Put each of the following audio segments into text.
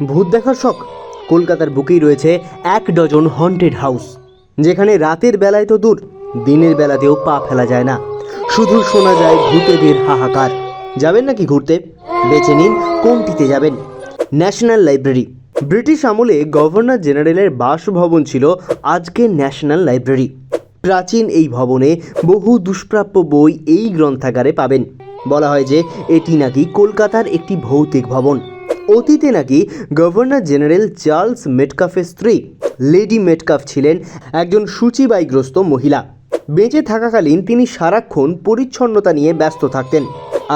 ভূত দেখার শখ? কলকাতার বুকেই রয়েছে 1 ডজন হন্টেড হাউস, যেখানে রাতের বেলায় তো দূর, দিনের বেলাতেও পা ফেলা যায় না। শুধু শোনা যায় ভূতেদের হাহাকার। যাবেন নাকি ঘুরতে? বেছে নিন কোনটিতে যাবেন। National library. ব্রিটিশ আমলে গভর্নর জেনারেলের বাসভবন ছিল আজকের ন্যাশনাল লাইব্রেরি। প্রাচীন এই ভবনে বহু দুষ্প্রাপ্য বই এই গ্রন্থাগারে পাবেন। বলা হয় যে এটি নাকি কলকাতার একটি ভৌতিক ভবন। অতীতে নাকি গভর্নর জেনারেল চার্লস মেটকাফের স্ত্রী লেডি মেটকাফ ছিলেন একজন সূচিবায়গ্রস্ত মহিলা। বেঁচে থাকাকালীন তিনি সারাক্ষণ পরিচ্ছন্নতা নিয়ে ব্যস্ত থাকতেন।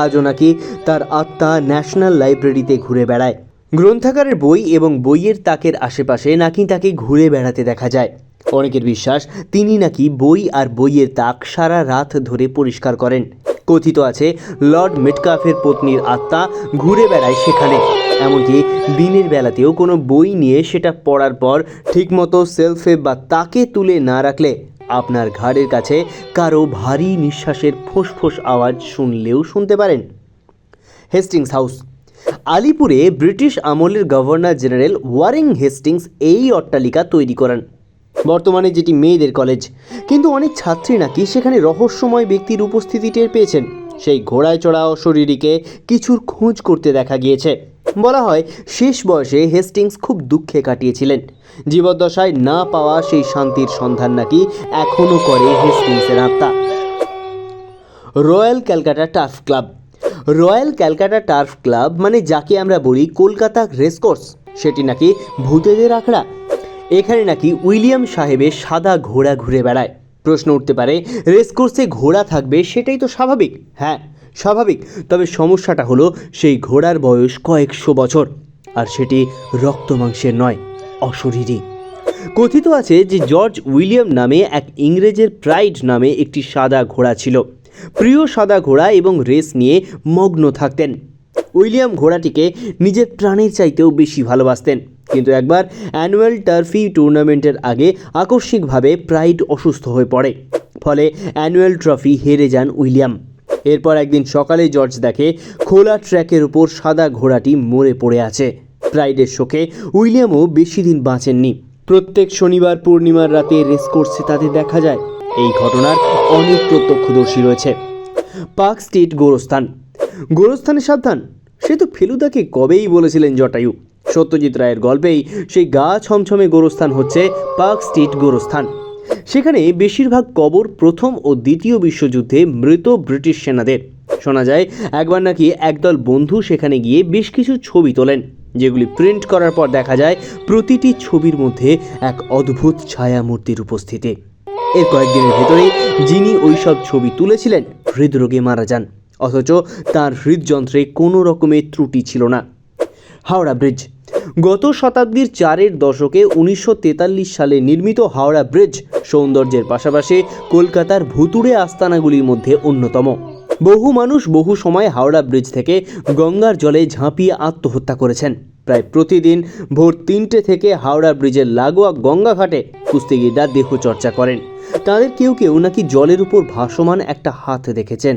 আজও নাকি তার আত্মা ন্যাশনাল লাইব্রেরিতে ঘুরে বেড়ায়। গ্রন্থাগারের বই এবং বইয়ের তাকের আশেপাশে নাকি তাকে ঘুরে বেড়াতে দেখা যায়। অনেকের বিশ্বাস তিনি নাকি বই আর বইয়ের তাক সারা রাত ধরে পরিষ্কার করেন। কথিত আছে লর্ড মেটকাফের পত্নীর আত্মা ঘুরে বেড়ায় সেখানে। এমনকি দিনের বেলাতেও কোনো বই নিয়ে সেটা পড়ার পর ঠিকমতো সেলফে বা তাকে তুলে না রাখলে আপনার ঘাড়ের কাছে কারো ভারী নিঃশ্বাসের ফোঁস আওয়াজ শুনলেও শুনতে পারেন। Hastings House. আলিপুরে ব্রিটিশ আমলের গভর্নর জেনারেল ওয়ারেন হেস্টিংস এই অট্টালিকা তৈরি করেন, বর্তমানে যেটি মেয়েদের কলেজ। কিন্তু অনেক ছাত্রী নাকি সেখানে রহস্যময় ব্যক্তির উপস্থিতি টের পেয়েছেন। সেই ঘোড়ায় চড়া অশরীরীকে কিছুর খোঁজ করতে দেখা গিয়েছে। বলা হয় শেষ বয়সে হেস্টিংস খুব দুঃখে কাটিয়েছিলেন। জীবদ্দশায় না পাওয়া সেই শান্তির সন্ধান নাকি এখনও করে হেস্টিংসের আত্মা। Royal Calcutta turf club. Royal Calcutta turf club মানে যাকে আমরা বলি কলকাতা রেসকোর্স, সেটি নাকি ভূতেদের আখড়া। এখানে নাকি উইলিয়াম সাহেবের সাদা ঘোড়া ঘুরে বেড়ায়। প্রশ্ন উঠতে পারে, রেসকোর্সে ঘোড়া থাকবে সেটাই তো স্বাভাবিক। হ্যাঁ স্বাভাবিক, তবে সমস্যাটা হলো সেই ঘোড়ার বয়স কয়েকশো বছর, আর সেটি রক্ত মাংসের নয়, অশরীরী। কথিত আছে যে জর্জ উইলিয়াম নামে এক ইংরেজের প্রাইড নামে একটি সাদা ঘোড়া ছিল। প্রিয় সাদা ঘোড়া এবং রেস নিয়ে মগ্ন থাকতেন। উইলিয়াম ঘোড়াটিকে নিজের প্রাণের চাইতেও বেশি ভালোবাসতেন। কিন্তু একবার অ্যানুয়াল টার্ফি টুর্নামেন্টের আগে আকস্মিকভাবে প্রাইড অসুস্থ হয়ে পড়ে। ফলে অ্যানুয়াল ট্রফি হেরে যান উইলিয়াম। এরপর একদিন সকালে জর্জ দেখে খোলা ট্র্যাকের উপর সাদা ঘোড়াটি মরে পড়ে আছে। প্রাইডের শোকে উইলিয়ামও বেশি দিন বাঁচেননি। প্রত্যেক শনিবার পূর্ণিমার রাতে রেসকোর্সে তাদের দেখা যায়। এই ঘটনার অনেক প্রত্যক্ষদর্শী রয়েছে। পার্ক স্ট্রিট গোরস্থান। গোরস্থানে সাবধান, সে তো ফেলুদাকে কবেই বলেছিলেন জটায়ু। সত্যজিৎ রায়ের গল্পেই সেই গা ছমছমে গোরস্থান হচ্ছে পার্ক স্ট্রিট গোরস্থান। সেখানে বেশিরভাগ কবর প্রথম ও দ্বিতীয় বিশ্বযুদ্ধে মৃত ব্রিটিশ সেনাদের। শোনা যায় একবার নাকি একদল বন্ধু সেখানে গিয়ে বেশ কিছু ছবি তোলেন, যেগুলি প্রিন্ট করার পর দেখা যায় প্রতিটি ছবির মধ্যে এক অদ্ভুত ছায়ামূর্তির উপস্থিতি। এর কয়েকদিনের ভেতরেই যিনি ওইসব ছবি তুলেছিলেন হৃদরোগে মারা যান, অথচ তার হৃদযন্ত্রে কোনো রকমের ত্রুটি ছিল না। হাওড়া ব্রিজ। গত শতাব্দীর 4-এর দশকে 1943 সালে নির্মিত হাওড়া ব্রিজ সৌন্দর্যের পাশাপাশি কলকাতার ভুতুড়ে আস্তানাগুলির মধ্যে অন্যতম। বহু মানুষ বহু সময় হাওড়া ব্রিজ থেকে গঙ্গার জলে ঝাঁপিয়ে আত্মহত্যা করেছেন। প্রায় প্রতিদিন ভোর 3টে থেকে হাওড়া ব্রিজের লাগোয়া গঙ্গাঘাটে কুস্তিগিররা দেহ চর্চা করেন। তাদের কেউ কেউ নাকি জলের উপর ভাসমান একটা হাত দেখেছেন।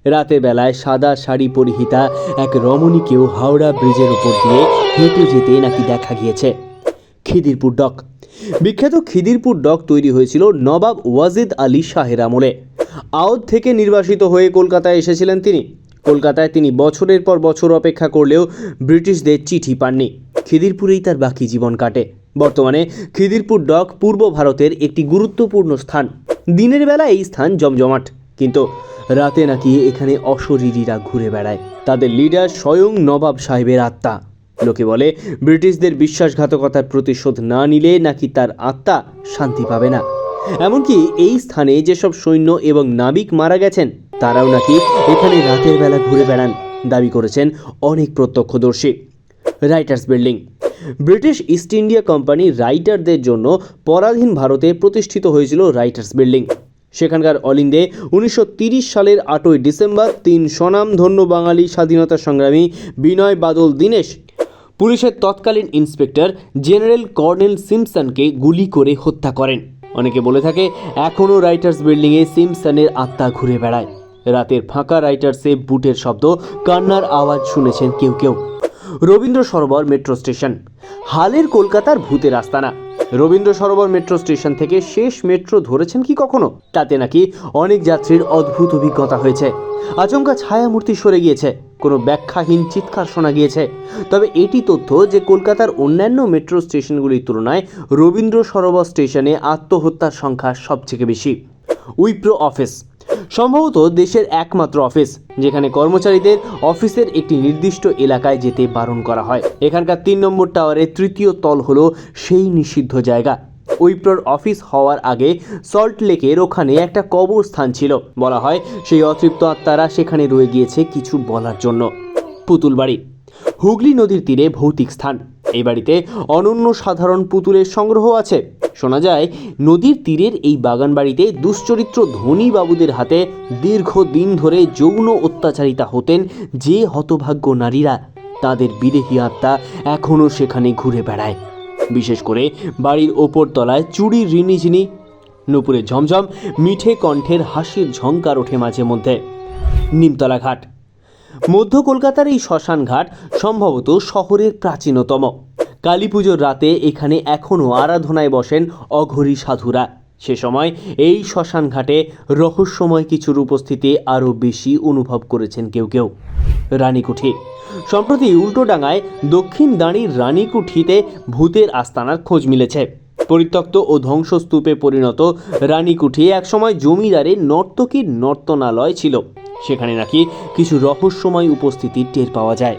রাতের বেলায় সাদা শাড়ি পরিহিতা এক রমণীকেও হাওড়া ব্রিজের উপর দিয়ে হেঁটে যেতে নাকি দেখা গিয়েছে। খিদিরপুর ডক। বিখ্যাত খিদিরপুর ডক তৈরি হয়েছিল নবাব ওয়াজিদ আলী শাহের আমলে। আওধ থেকে নির্বাসিত হয়ে কলকাতায় এসেছিলেন তিনি। কলকাতায় তিনি বছরের পর বছর অপেক্ষা করলেও ব্রিটিশদের চিঠি পাননি। খিদিরপুরেই তার বাকি জীবন কাটে। বর্তমানে খিদিরপুর ডক পূর্ব ভারতের একটি গুরুত্বপূর্ণ স্থান। দিনের বেলা এই স্থান জমজমাট, কিন্তু রাতে নাকি এখানে অশরীরীরা ঘুরে বেড়ায়। তাদের লিডার স্বয়ং নবাব সাহেবের আত্মা। লোকে বলে ব্রিটিশদের বিশ্বাসঘাতকতার প্রতিশোধ না নিলে নাকি তার আত্মা শান্তি পাবে না। এমনকি এই স্থানে যেসব সৈন্য এবং নাবিক মারা গেছেন তারাও নাকি এখানে রাতের বেলা ঘুরে বেড়ান, দাবি করেছেন অনেক প্রত্যক্ষদর্শী। Writers' Building. British East India Company রাইটারদের জন্য পরাধীন ভারতে প্রতিষ্ঠিত হয়েছিল রাইটার্স বিল্ডিং। সেখানকার অলিন্দে 1930 সালের 8ই ডিসেম্বর 3 স্বনামধন্য বাঙালি স্বাধীনতা সংগ্রামী বিনয় বাদল দীনেশ পুলিশের তৎকালীন ইন্সপেক্টর জেনারেল কর্নেল সিম্পসনকে গুলি করে হত্যা করেন। অনেকে বলে থাকে এখনও রাইটার্স বিল্ডিংয়ে সিম্পসনের আত্মা ঘুরে বেড়ায়। রাতের ফাঁকা রাইটার্সে বুটের শব্দ, কান্নার আওয়াজ শুনেছেন কেউ কেউ। রবীন্দ্র সরোবর মেট্রো স্টেশন হালের কলকাতার ভূতের আস্তানা। রবীন্দ্র সরোবর মেট্রো স্টেশন থেকে শেষ মেট্রো ধরেছেন কি কখনো? তাতে নাকি অনেক যাত্রীর অদ্ভুত অভিজ্ঞতা হয়েছে। আচমকা ছায়ামূর্তি সরে গিয়েছে, কোনো ব্যাখ্যাহীন চিৎকার শোনা গিয়েছে। তবে এটি তথ্য যে কলকাতার অন্যান্য মেট্রো স্টেশনগুলির তুলনায় রবীন্দ্র সরোবর স্টেশনে আত্মহত্যার সংখ্যা সবথেকে বেশি। উইপ্রো অফিস সম্ভবত দেশের একমাত্র অফিস যেখানে কর্মচারীদের অফিসের একটি নির্দিষ্ট এলাকায় যেতে বারণ করা হয়। এখানকার 3 নম্বর টাওয়ারের তৃতীয় তল হলো সেই নিষিদ্ধ জায়গা। উইপ্রোর অফিস হওয়ার আগে সল্ট লেকের ওখানে একটা কবরস্থান ছিল। বলা হয় সেই অতৃপ্ত আত্মারা সেখানে রয়ে গিয়েছে কিছু বলার জন্য। পুতুল বাড়ি হুগলি নদীর তীরে ভৌতিক স্থান। এই বাড়িতে অনন্য সাধারণ পুতুলের সংগ্রহ আছে। শোনা যায় নদীর তীরের এই বাগান বাড়িতে দুশ্চরিত্র ধনী বাবুদের হাতে দীর্ঘদিন ধরে যৌন অত্যাচারিতা হতেন যে হতভাগ্য নারীরা, তাদের বিদেহী আত্মা এখনও সেখানে ঘুরে বেড়ায়। বিশেষ করে বাড়ির ওপর তলায় চুড়ির রিনিঝিনি, নুপুরে ঝমঝম, মিঠে কণ্ঠের হাসির ঝংকার ওঠে মাঝে মধ্যে। নিমতলা ঘাট মধ্য কলকাতার এই শ্মশান ঘাট সম্ভবত শহরের প্রাচীনতম। কালী পুজোর রাতে এখানে এখনও আরাধনায় বসেন অঘরী সাধুরা। সে সময় এই শ্মশান ঘাটে রহস্যময় কিছুর উপস্থিতি আরও বেশি অনুভব করেছেন কেউ কেউ। রানীকুঠি সম্প্রতি উল্টোডাঙায় দক্ষিণ দাঁড়ির রানীকুঠিতে ভূতের আস্তানার খোঁজ মিলেছে। পরিত্যক্ত ও ধ্বংসস্তূপে পরিণত রানীকুঠি একসময় জমিদারের নর্তকীর নর্তনালয় ছিল। সেখানে নাকি কিছু রহস্যময় উপস্থিতি টের পাওয়া যায়।